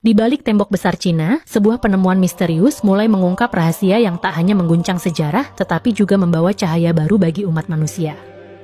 Di balik tembok besar Cina, sebuah penemuan misterius mulai mengungkap rahasia yang tak hanya mengguncang sejarah, tetapi juga membawa cahaya baru bagi umat manusia.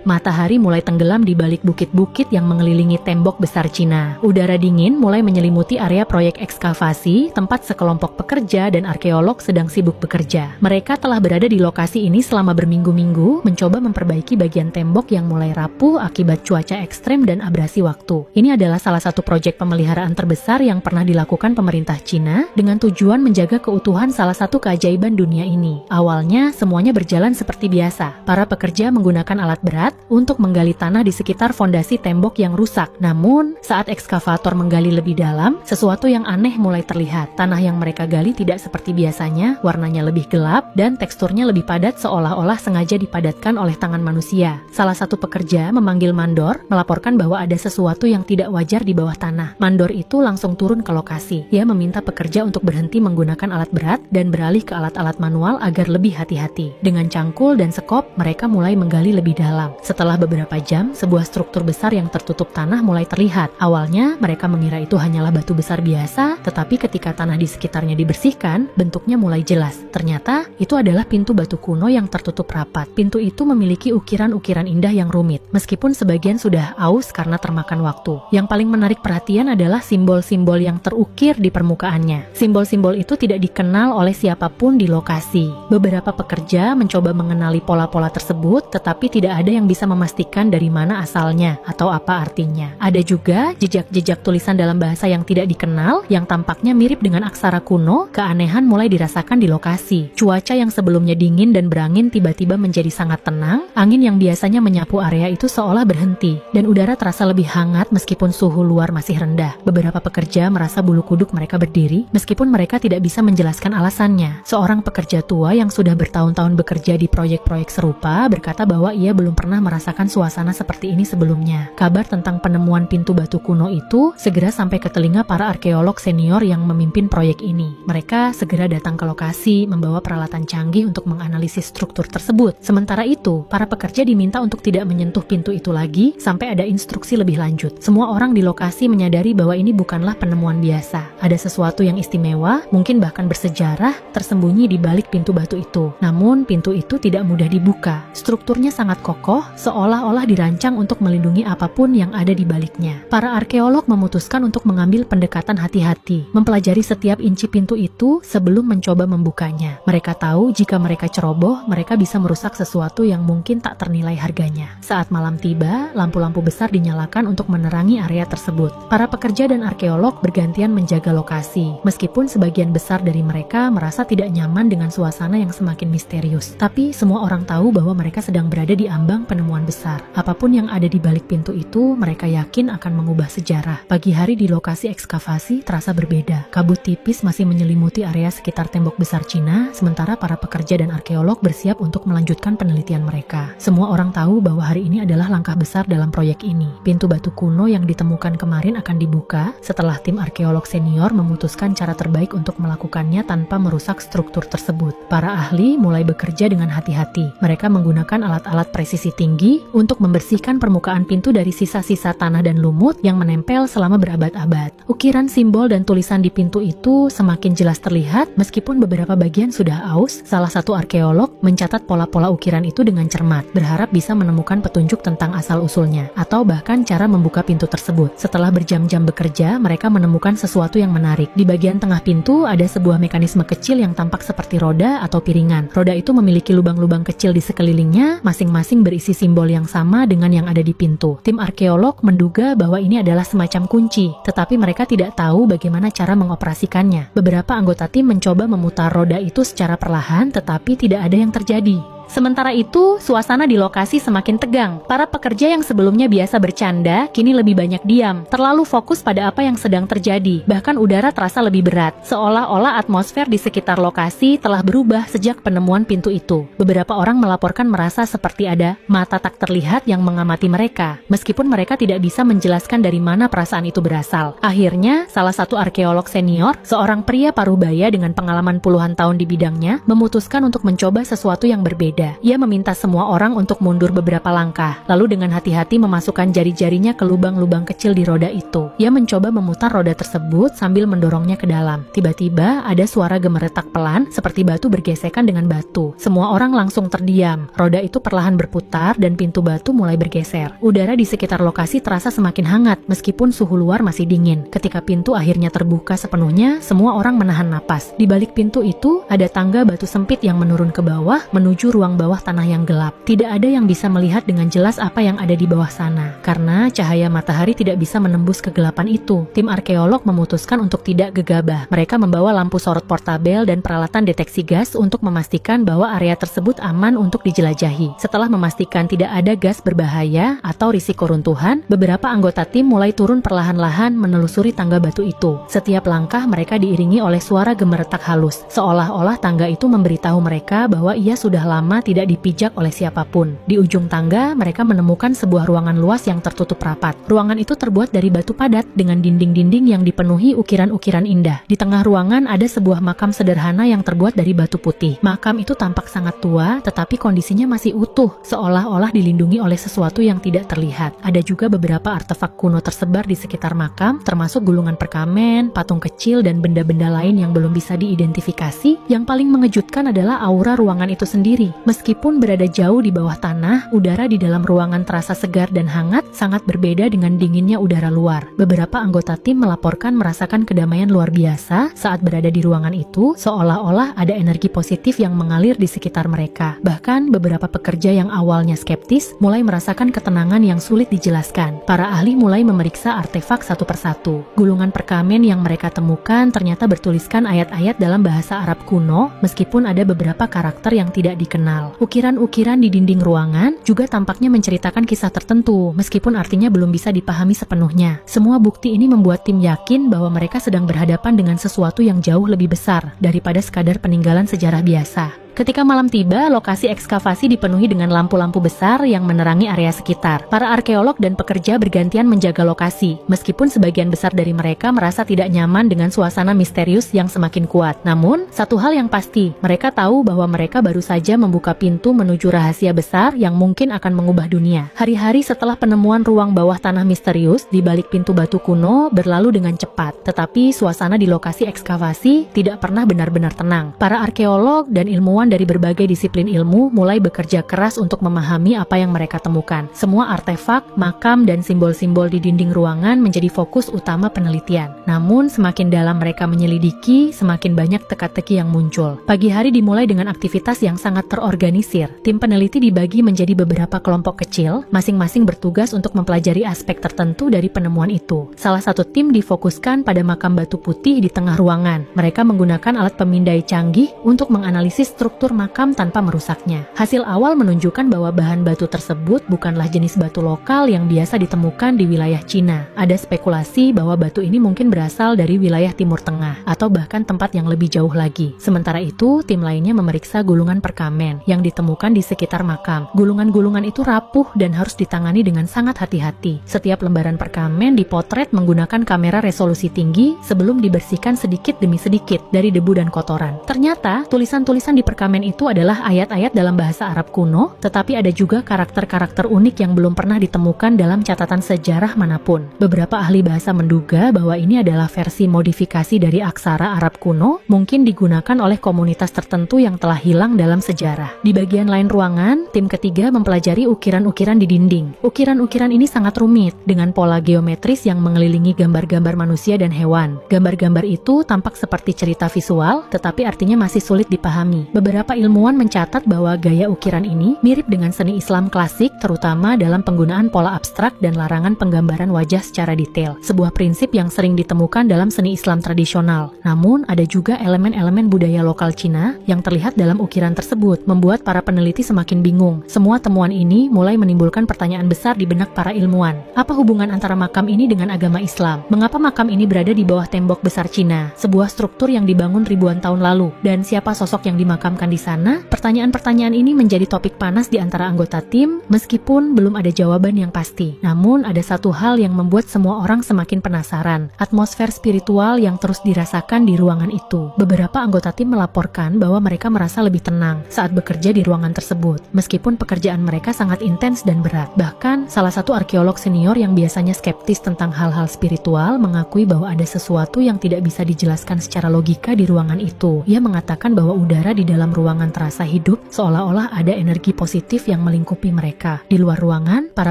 Matahari mulai tenggelam di balik bukit-bukit yang mengelilingi tembok besar Cina. Udara dingin mulai menyelimuti area proyek ekskavasi, tempat sekelompok pekerja dan arkeolog sedang sibuk bekerja. Mereka telah berada di lokasi ini selama berminggu-minggu, mencoba memperbaiki bagian tembok yang mulai rapuh akibat cuaca ekstrem dan abrasi waktu. Ini adalah salah satu proyek pemeliharaan terbesar yang pernah dilakukan pemerintah Cina, dengan tujuan menjaga keutuhan salah satu keajaiban dunia ini. Awalnya, semuanya berjalan seperti biasa. Para pekerja menggunakan alat berat untuk menggali tanah di sekitar fondasi tembok yang rusak. Namun, saat ekskavator menggali lebih dalam, sesuatu yang aneh mulai terlihat. Tanah yang mereka gali tidak seperti biasanya, warnanya lebih gelap, dan teksturnya lebih padat seolah-olah sengaja dipadatkan oleh tangan manusia. Salah satu pekerja memanggil mandor, melaporkan bahwa ada sesuatu yang tidak wajar di bawah tanah. Mandor itu langsung turun ke lokasi. Ia meminta pekerja untuk berhenti menggunakan alat berat dan beralih ke alat-alat manual agar lebih hati-hati. Dengan cangkul dan sekop, mereka mulai menggali lebih dalam. Setelah beberapa jam, sebuah struktur besar yang tertutup tanah mulai terlihat. Awalnya, mereka mengira itu hanyalah batu besar biasa, tetapi ketika tanah di sekitarnya dibersihkan, bentuknya mulai jelas. Ternyata, itu adalah pintu batu kuno yang tertutup rapat. Pintu itu memiliki ukiran-ukiran indah yang rumit, meskipun sebagian sudah aus karena termakan waktu. Yang paling menarik perhatian adalah simbol-simbol yang terukir di permukaannya. Simbol-simbol itu tidak dikenal oleh siapapun di lokasi. Beberapa pekerja mencoba mengenali pola-pola tersebut, tetapi tidak ada yang bisa memastikan dari mana asalnya atau apa artinya. Ada juga jejak-jejak tulisan dalam bahasa yang tidak dikenal yang tampaknya mirip dengan aksara kuno. Keanehan mulai dirasakan di lokasi. Cuaca yang sebelumnya dingin dan berangin tiba-tiba menjadi sangat tenang. Angin yang biasanya menyapu area itu seolah berhenti dan udara terasa lebih hangat meskipun suhu luar masih rendah. Beberapa pekerja merasa bulu kuduk mereka berdiri meskipun mereka tidak bisa menjelaskan alasannya. Seorang pekerja tua yang sudah bertahun-tahun bekerja di proyek-proyek serupa berkata bahwa ia belum pernah merasakan suasana seperti ini sebelumnya. Kabar tentang penemuan pintu batu kuno itu segera sampai ke telinga para arkeolog senior yang memimpin proyek ini. Mereka segera datang ke lokasi, membawa peralatan canggih untuk menganalisis struktur tersebut. Sementara itu, para pekerja diminta untuk tidak menyentuh pintu itu lagi sampai ada instruksi lebih lanjut. Semua orang di lokasi menyadari bahwa ini bukanlah penemuan biasa. Ada sesuatu yang istimewa, mungkin bahkan bersejarah, tersembunyi di balik pintu batu itu. Namun, pintu itu tidak mudah dibuka. Strukturnya sangat kokoh, seolah-olah dirancang untuk melindungi apapun yang ada di baliknya. Para arkeolog memutuskan untuk mengambil pendekatan hati-hati, mempelajari setiap inci pintu itu sebelum mencoba membukanya. Mereka tahu jika mereka ceroboh, mereka bisa merusak sesuatu yang mungkin tak ternilai harganya. Saat malam tiba, lampu-lampu besar dinyalakan untuk menerangi area tersebut. Para pekerja dan arkeolog bergantian menjaga lokasi, meskipun sebagian besar dari mereka merasa tidak nyaman dengan suasana yang semakin misterius. Tapi semua orang tahu bahwa mereka sedang berada di ambang penemuan besar. Apapun yang ada di balik pintu itu, mereka yakin akan mengubah sejarah. Pagi hari di lokasi ekskavasi terasa berbeda. Kabut tipis masih menyelimuti area sekitar tembok besar Cina, sementara para pekerja dan arkeolog bersiap untuk melanjutkan penelitian mereka. Semua orang tahu bahwa hari ini adalah langkah besar dalam proyek ini. Pintu batu kuno yang ditemukan kemarin akan dibuka setelah tim arkeolog senior memutuskan cara terbaik untuk melakukannya tanpa merusak struktur tersebut. Para ahli mulai bekerja dengan hati-hati. Mereka menggunakan alat-alat presisi tinggi untuk membersihkan permukaan pintu dari sisa-sisa tanah dan lumut yang menempel selama berabad-abad. Ukiran simbol dan tulisan di pintu itu semakin jelas terlihat meskipun beberapa bagian sudah aus. Salah satu arkeolog mencatat pola-pola ukiran itu dengan cermat, berharap bisa menemukan petunjuk tentang asal-usulnya atau bahkan cara membuka pintu tersebut. Setelah berjam-jam bekerja, mereka menemukan sesuatu yang menarik. Di bagian tengah pintu ada sebuah mekanisme kecil yang tampak seperti roda atau piringan. Roda itu memiliki lubang-lubang kecil di sekelilingnya, masing-masing berisi simbol yang sama dengan yang ada di pintu. Tim arkeolog menduga bahwa ini adalah semacam kunci, tetapi mereka tidak tahu bagaimana cara mengoperasikannya. Beberapa anggota tim mencoba memutar roda itu secara perlahan, tetapi tidak ada yang terjadi. Sementara itu, suasana di lokasi semakin tegang. Para pekerja yang sebelumnya biasa bercanda, kini lebih banyak diam, terlalu fokus pada apa yang sedang terjadi. Bahkan udara terasa lebih berat, seolah-olah atmosfer di sekitar lokasi telah berubah sejak penemuan pintu itu. Beberapa orang melaporkan merasa seperti ada mata tak terlihat yang mengamati mereka, meskipun mereka tidak bisa menjelaskan dari mana perasaan itu berasal. Akhirnya, salah satu arkeolog senior, seorang pria paruh baya dengan pengalaman puluhan tahun di bidangnya, memutuskan untuk mencoba sesuatu yang berbeda. berbeda. Ia meminta semua orang untuk mundur beberapa langkah, lalu dengan hati-hati memasukkan jari-jarinya ke lubang-lubang kecil di roda itu. Ia mencoba memutar roda tersebut sambil mendorongnya ke dalam. Tiba-tiba ada suara gemeretak pelan seperti batu bergesekan dengan batu. Semua orang langsung terdiam. Roda itu perlahan berputar dan pintu batu mulai bergeser. Udara di sekitar lokasi terasa semakin hangat meskipun suhu luar masih dingin. Ketika pintu akhirnya terbuka sepenuhnya, semua orang menahan napas. Di balik pintu itu ada tangga batu sempit yang menurun ke bawah menuju ruang bawah tanah yang gelap. Tidak ada yang bisa melihat dengan jelas apa yang ada di bawah sana karena cahaya matahari tidak bisa menembus kegelapan itu. Tim arkeolog memutuskan untuk tidak gegabah. Mereka membawa lampu sorot portabel dan peralatan deteksi gas untuk memastikan bahwa area tersebut aman untuk dijelajahi. Setelah memastikan tidak ada gas berbahaya atau risiko runtuhan, beberapa anggota tim mulai turun perlahan-lahan menelusuri tangga batu itu. Setiap langkah mereka diiringi oleh suara gemeretak halus, seolah-olah tangga itu memberitahu mereka bahwa ia sudah lama tidak dipijak oleh siapapun. Di ujung tangga, mereka menemukan sebuah ruangan luas yang tertutup rapat. Ruangan itu terbuat dari batu padat dengan dinding-dinding yang dipenuhi ukiran-ukiran indah. Di tengah ruangan ada sebuah makam sederhana yang terbuat dari batu putih. Makam itu tampak sangat tua, tetapi kondisinya masih utuh, seolah-olah dilindungi oleh sesuatu yang tidak terlihat. Ada juga beberapa artefak kuno tersebar di sekitar makam, termasuk gulungan perkamen, patung kecil, dan benda-benda lain yang belum bisa diidentifikasi. Yang paling mengejutkan adalah aura ruangan itu sendiri. Meskipun berada jauh di bawah tanah, udara di dalam ruangan terasa segar dan hangat, sangat berbeda dengan dinginnya udara luar. Beberapa anggota tim melaporkan merasakan kedamaian luar biasa saat berada di ruangan itu, seolah-olah ada energi positif yang mengalir di sekitar mereka. Bahkan beberapa pekerja yang awalnya skeptis mulai merasakan ketenangan yang sulit dijelaskan. Para ahli mulai memeriksa artefak satu persatu. Gulungan perkamen yang mereka temukan ternyata bertuliskan ayat-ayat dalam bahasa Arab kuno, meskipun ada beberapa karakter yang tidak dikenal. Ukiran-ukiran di dinding ruangan juga tampaknya menceritakan kisah tertentu, meskipun artinya belum bisa dipahami sepenuhnya. Semua bukti ini membuat tim yakin bahwa mereka sedang berhadapan dengan sesuatu yang jauh lebih besar daripada sekadar peninggalan sejarah biasa. Ketika malam tiba, lokasi ekskavasi dipenuhi dengan lampu-lampu besar yang menerangi area sekitar. Para arkeolog dan pekerja bergantian menjaga lokasi, meskipun sebagian besar dari mereka merasa tidak nyaman dengan suasana misterius yang semakin kuat. Namun, satu hal yang pasti, mereka tahu bahwa mereka baru saja membuka pintu menuju rahasia besar yang mungkin akan mengubah dunia. Hari-hari setelah penemuan ruang bawah tanah misterius di balik pintu batu kuno berlalu dengan cepat, tetapi suasana di lokasi ekskavasi tidak pernah benar-benar tenang. Para arkeolog dan ilmuwan dari berbagai disiplin ilmu mulai bekerja keras untuk memahami apa yang mereka temukan. Semua artefak, makam, dan simbol-simbol di dinding ruangan menjadi fokus utama penelitian. Namun, semakin dalam mereka menyelidiki, semakin banyak teka-teki yang muncul. Pagi hari dimulai dengan aktivitas yang sangat terorganisir. Tim peneliti dibagi menjadi beberapa kelompok kecil, masing-masing bertugas untuk mempelajari aspek tertentu dari penemuan itu. Salah satu tim difokuskan pada makam batu putih di tengah ruangan. Mereka menggunakan alat pemindai canggih untuk menganalisis struktur makam tanpa merusaknya. Hasil awal menunjukkan bahwa bahan batu tersebut bukanlah jenis batu lokal yang biasa ditemukan di wilayah Cina. Ada spekulasi bahwa batu ini mungkin berasal dari wilayah Timur Tengah atau bahkan tempat yang lebih jauh lagi. Sementara itu, tim lainnya memeriksa gulungan perkamen yang ditemukan di sekitar makam. Gulungan-gulungan itu rapuh dan harus ditangani dengan sangat hati-hati. Setiap lembaran perkamen dipotret menggunakan kamera resolusi tinggi sebelum dibersihkan sedikit demi sedikit dari debu dan kotoran. Ternyata, tulisan-tulisan di perkamen itu adalah ayat-ayat dalam bahasa Arab kuno, tetapi ada juga karakter-karakter unik yang belum pernah ditemukan dalam catatan sejarah manapun. Beberapa ahli bahasa menduga bahwa ini adalah versi modifikasi dari aksara Arab kuno, mungkin digunakan oleh komunitas tertentu yang telah hilang dalam sejarah. Di bagian lain ruangan, tim ketiga mempelajari ukiran-ukiran di dinding. Ukiran-ukiran ini sangat rumit, dengan pola geometris yang mengelilingi gambar-gambar manusia dan hewan. Gambar-gambar itu tampak seperti cerita visual, tetapi artinya masih sulit dipahami. Beberapa ilmuwan mencatat bahwa gaya ukiran ini mirip dengan seni Islam klasik, terutama dalam penggunaan pola abstrak dan larangan penggambaran wajah secara detail. Sebuah prinsip yang sering ditemukan dalam seni Islam tradisional. Namun, ada juga elemen-elemen budaya lokal Cina yang terlihat dalam ukiran tersebut, membuat para peneliti semakin bingung. Semua temuan ini mulai menimbulkan pertanyaan besar di benak para ilmuwan. Apa hubungan antara makam ini dengan agama Islam? Mengapa makam ini berada di bawah tembok besar Cina, sebuah struktur yang dibangun ribuan tahun lalu? Dan siapa sosok yang dimakamkan dimakamkan di sana? Pertanyaan-pertanyaan ini menjadi topik panas di antara anggota tim, meskipun belum ada jawaban yang pasti. Namun, ada satu hal yang membuat semua orang semakin penasaran, atmosfer spiritual yang terus dirasakan di ruangan itu. Beberapa anggota tim melaporkan bahwa mereka merasa lebih tenang saat bekerja di ruangan tersebut, meskipun pekerjaan mereka sangat intens dan berat. Bahkan, salah satu arkeolog senior yang biasanya skeptis tentang hal-hal spiritual mengakui bahwa ada sesuatu yang tidak bisa dijelaskan secara logika di ruangan itu. Ia mengatakan bahwa udara di dalam ruangan terasa hidup, seolah-olah ada energi positif yang melingkupi mereka. Di luar ruangan, para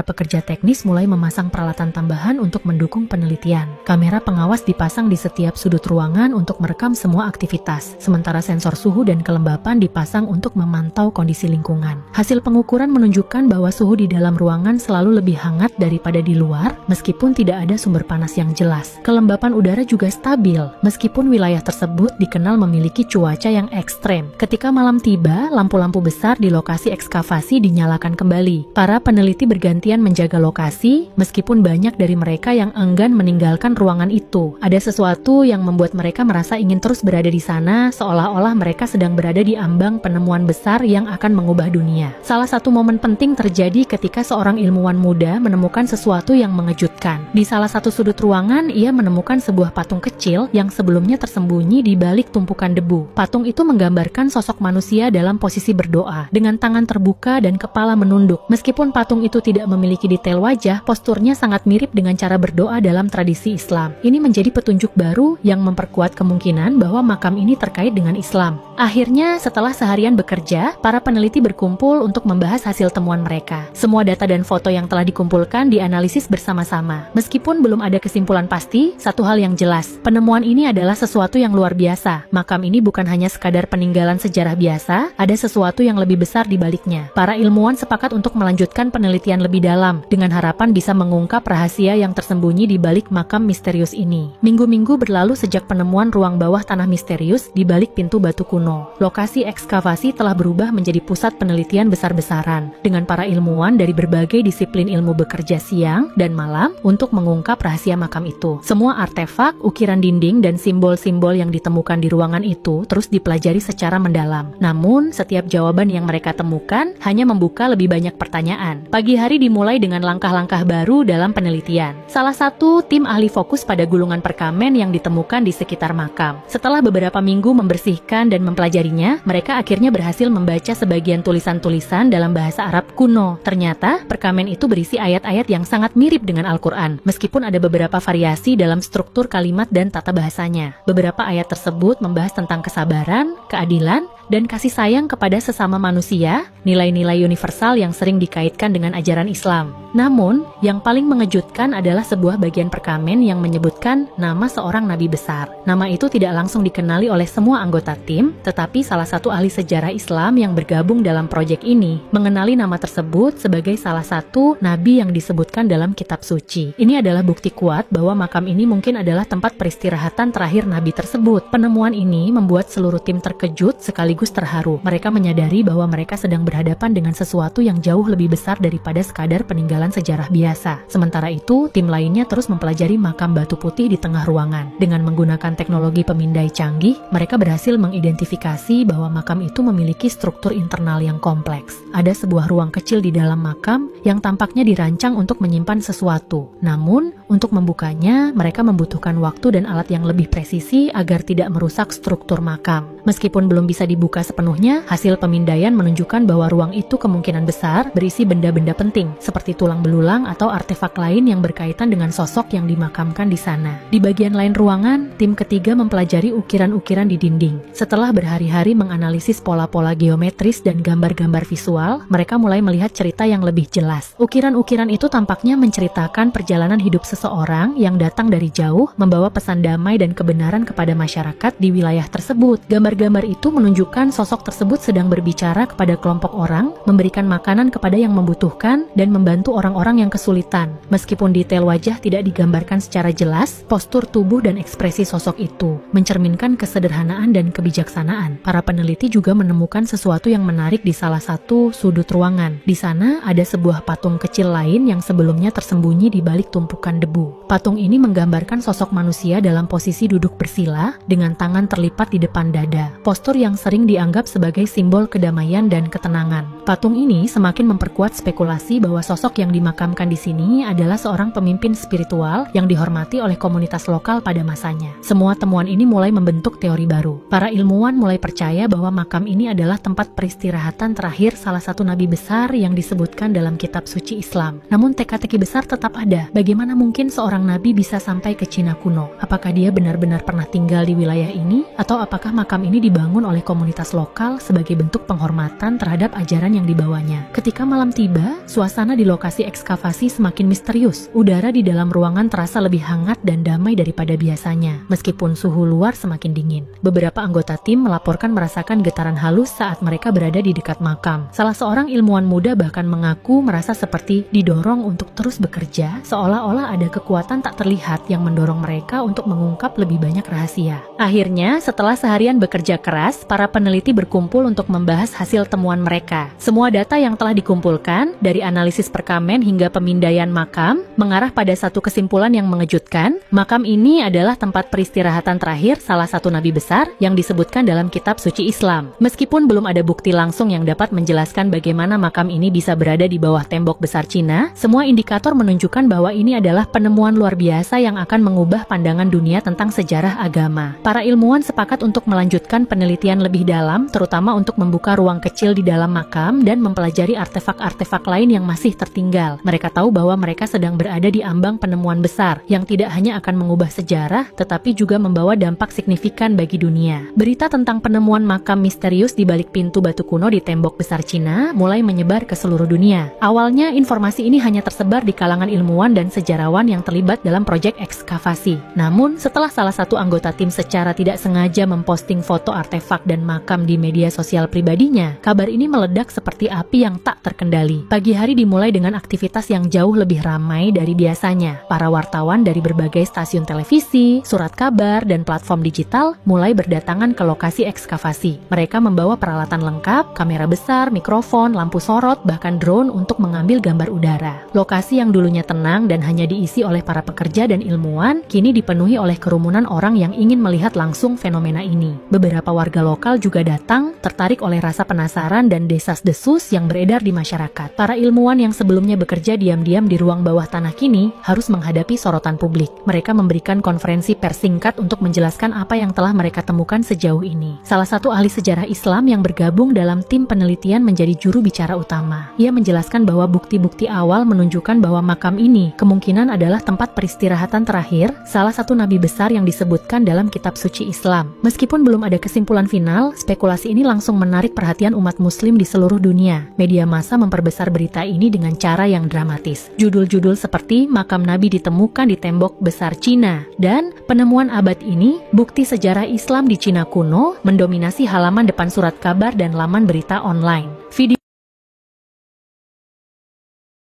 pekerja teknis mulai memasang peralatan tambahan untuk mendukung penelitian. Kamera pengawas dipasang di setiap sudut ruangan untuk merekam semua aktivitas, sementara sensor suhu dan kelembapan dipasang untuk memantau kondisi lingkungan. Hasil pengukuran menunjukkan bahwa suhu di dalam ruangan selalu lebih hangat daripada di luar, meskipun tidak ada sumber panas yang jelas. Kelembapan udara juga stabil, meskipun wilayah tersebut dikenal memiliki cuaca yang ekstrem. Ketika malam tiba, lampu-lampu besar di lokasi ekskavasi dinyalakan kembali. Para peneliti bergantian menjaga lokasi, meskipun banyak dari mereka yang enggan meninggalkan ruangan itu. Ada sesuatu yang membuat mereka merasa ingin terus berada di sana, seolah-olah mereka sedang berada di ambang penemuan besar yang akan mengubah dunia. Salah satu momen penting terjadi ketika seorang ilmuwan muda menemukan sesuatu yang mengejutkan. Di salah satu sudut ruangan, ia menemukan sebuah patung kecil yang sebelumnya tersembunyi di balik tumpukan debu. Patung itu menggambarkan sosok manusia dalam posisi berdoa, dengan tangan terbuka dan kepala menunduk. Meskipun patung itu tidak memiliki detail wajah, posturnya sangat mirip dengan cara berdoa dalam tradisi Islam. Ini menjadi petunjuk baru yang memperkuat kemungkinan bahwa makam ini terkait dengan Islam. Akhirnya, setelah seharian bekerja, para peneliti berkumpul untuk membahas hasil temuan mereka. Semua data dan foto yang telah dikumpulkan dianalisis bersama-sama. Meskipun belum ada kesimpulan pasti, satu hal yang jelas, penemuan ini adalah sesuatu yang luar biasa. Makam ini bukan hanya sekadar peninggalan sejarah biasa, ada sesuatu yang lebih besar di baliknya. Para ilmuwan sepakat untuk melanjutkan penelitian lebih dalam, dengan harapan bisa mengungkap rahasia yang tersembunyi di balik makam misterius ini. Minggu-minggu berlalu sejak penemuan ruang bawah tanah misterius di balik pintu batu kuno. Lokasi ekskavasi telah berubah menjadi pusat penelitian besar-besaran, dengan para ilmuwan dari berbagai disiplin ilmu bekerja siang dan malam untuk mengungkap rahasia makam itu. Semua artefak, ukiran dinding, dan simbol-simbol yang ditemukan di ruangan itu terus dipelajari secara mendalam. Namun, setiap jawaban yang mereka temukan hanya membuka lebih banyak pertanyaan. Pagi hari dimulai dengan langkah-langkah baru dalam penelitian. Salah satu tim ahli fokus pada gulungan perkamen yang ditemukan di sekitar makam. Setelah beberapa minggu membersihkan dan mempelajarinya, mereka akhirnya berhasil membaca sebagian tulisan-tulisan dalam bahasa Arab kuno. Ternyata, perkamen itu berisi ayat-ayat yang sangat mirip dengan Al-Quran, meskipun ada beberapa variasi dalam struktur kalimat dan tata bahasanya. Beberapa ayat tersebut membahas tentang kesabaran, keadilan, dan kasih sayang kepada sesama manusia, nilai-nilai universal yang sering dikaitkan dengan ajaran Islam. Namun, yang paling mengejutkan adalah sebuah bagian perkamen yang menyebutkan nama seorang nabi besar. Nama itu tidak langsung dikenali oleh semua anggota tim, tetapi salah satu ahli sejarah Islam yang bergabung dalam proyek ini mengenali nama tersebut sebagai salah satu nabi yang disebutkan dalam kitab suci. Ini adalah bukti kuat bahwa makam ini mungkin adalah tempat peristirahatan terakhir nabi tersebut. Penemuan ini membuat seluruh tim terkejut sekaligus terharu. Mereka menyadari bahwa mereka sedang berhadapan dengan sesuatu yang jauh lebih besar daripada sekadar peninggalan sejarah biasa. Sementara itu, tim lainnya terus mempelajari makam batu putih di tengah ruangan. Dengan menggunakan teknologi pemindai canggih, mereka berhasil mengidentifikasi bahwa makam itu memiliki struktur internal yang kompleks. Ada sebuah ruang kecil di dalam makam yang tampaknya dirancang untuk menyimpan sesuatu. Namun, untuk membukanya, mereka membutuhkan waktu dan alat yang lebih presisi agar tidak merusak struktur makam. Meskipun belum bisa dibuka sepenuhnya, hasil pemindaian menunjukkan bahwa ruang itu kemungkinan besar berisi benda-benda penting, seperti tulang belulang atau artefak lain yang berkaitan dengan sosok yang dimakamkan di sana. Di bagian lain ruangan, tim ketiga mempelajari ukiran-ukiran di dinding. Setelah berhari-hari menganalisis pola-pola geometris dan gambar-gambar visual, mereka mulai melihat cerita yang lebih jelas. Ukiran-ukiran itu tampaknya menceritakan perjalanan hidup seseorang yang datang dari jauh, membawa pesan damai dan kebenaran kepada masyarakat di wilayah tersebut. Gambar-gambar itu menunjukkan sosok tersebut sedang berbicara kepada kelompok orang, memberikan makanan kepada yang membutuhkan, dan membantu orang-orang yang kesulitan. Meskipun detail wajah tidak digambarkan secara jelas, postur tubuh dan ekspresi sosok itu mencerminkan kesederhanaan dan kebijaksanaan. Para peneliti juga menemukan sesuatu yang menarik di salah satu sudut ruangan. Di sana ada sebuah patung kecil lain yang sebelumnya tersembunyi di balik tumpukan debu. debu. Patung ini menggambarkan sosok manusia dalam posisi duduk bersila dengan tangan terlipat di depan dada. Postur yang sering dianggap sebagai simbol kedamaian dan ketenangan. Patung ini semakin memperkuat spekulasi bahwa sosok yang dimakamkan di sini adalah seorang pemimpin spiritual yang dihormati oleh komunitas lokal pada masanya. Semua temuan ini mulai membentuk teori baru. Para ilmuwan mulai percaya bahwa makam ini adalah tempat peristirahatan terakhir salah satu nabi besar yang disebutkan dalam kitab suci Islam. Namun teka-teki besar tetap ada. Bagaimana mungkin seorang nabi bisa sampai ke Cina kuno? Apakah dia benar-benar pernah tinggal di wilayah ini? Atau apakah makam ini dibangun oleh komunitas lokal sebagai bentuk penghormatan terhadap ajaran yang dibawanya? Ketika malam tiba, suasana di lokasi ekskavasi semakin misterius. Udara di dalam ruangan terasa lebih hangat dan damai daripada biasanya, meskipun suhu luar semakin dingin. Beberapa anggota tim melaporkan merasakan getaran halus saat mereka berada di dekat makam. Salah seorang ilmuwan muda bahkan mengaku merasa seperti didorong untuk terus bekerja, seolah-olah ada kekuatan tak terlihat yang mendorong mereka untuk mengungkap lebih banyak rahasia. Akhirnya, setelah seharian bekerja keras, para peneliti berkumpul untuk membahas hasil temuan mereka. Semua data yang telah dikumpulkan, dari analisis perkamen hingga pemindaian makam, mengarah pada satu kesimpulan yang mengejutkan. Makam ini adalah tempat peristirahatan terakhir salah satu nabi besar yang disebutkan dalam kitab suci Islam. Meskipun belum ada bukti langsung yang dapat menjelaskan bagaimana makam ini bisa berada di bawah tembok besar Cina, semua indikator menunjukkan bahwa ini adalah penemuan luar biasa yang akan mengubah pandangan dunia tentang sejarah agama. Para ilmuwan sepakat untuk melanjutkan penelitian lebih dalam, terutama untuk membuka ruang kecil di dalam makam dan mempelajari artefak-artefak lain yang masih tertinggal. Mereka tahu bahwa mereka sedang berada di ambang penemuan besar yang tidak hanya akan mengubah sejarah, tetapi juga membawa dampak signifikan bagi dunia. Berita tentang penemuan makam misterius di balik pintu batu kuno di tembok besar Cina mulai menyebar ke seluruh dunia. Awalnya, informasi ini hanya tersebar di kalangan ilmuwan dan sejarawan yang terlibat dalam proyek ekskavasi. Namun, setelah salah satu anggota tim secara tidak sengaja memposting foto artefak dan makam di media sosial pribadinya, kabar ini meledak seperti api yang tak terkendali. Pagi hari dimulai dengan aktivitas yang jauh lebih ramai dari biasanya. Para wartawan dari berbagai stasiun televisi, surat kabar, dan platform digital mulai berdatangan ke lokasi ekskavasi. Mereka membawa peralatan lengkap, kamera besar, mikrofon, lampu sorot, bahkan drone untuk mengambil gambar udara. Lokasi yang dulunya tenang dan hanya diisi oleh para pekerja dan ilmuwan, kini dipenuhi oleh kerumunan orang yang ingin melihat langsung fenomena ini. Beberapa warga lokal juga datang, tertarik oleh rasa penasaran dan desas-desus yang beredar di masyarakat. Para ilmuwan yang sebelumnya bekerja diam-diam di ruang bawah tanah kini harus menghadapi sorotan publik. Mereka memberikan konferensi pers singkat untuk menjelaskan apa yang telah mereka temukan sejauh ini. Salah satu ahli sejarah Islam yang bergabung dalam tim penelitian menjadi juru bicara utama. Ia menjelaskan bahwa bukti-bukti awal menunjukkan bahwa makam ini kemungkinan adalah tempat peristirahatan terakhir salah satu nabi besar yang disebutkan dalam kitab suci Islam. Meskipun belum ada kesimpulan final, spekulasi ini langsung menarik perhatian umat muslim di seluruh dunia. Media massa memperbesar berita ini dengan cara yang dramatis. Judul-judul seperti makam nabi ditemukan di tembok besar Cina dan penemuan abad ini, bukti sejarah Islam di Cina kuno, mendominasi halaman depan surat kabar dan laman berita online. Video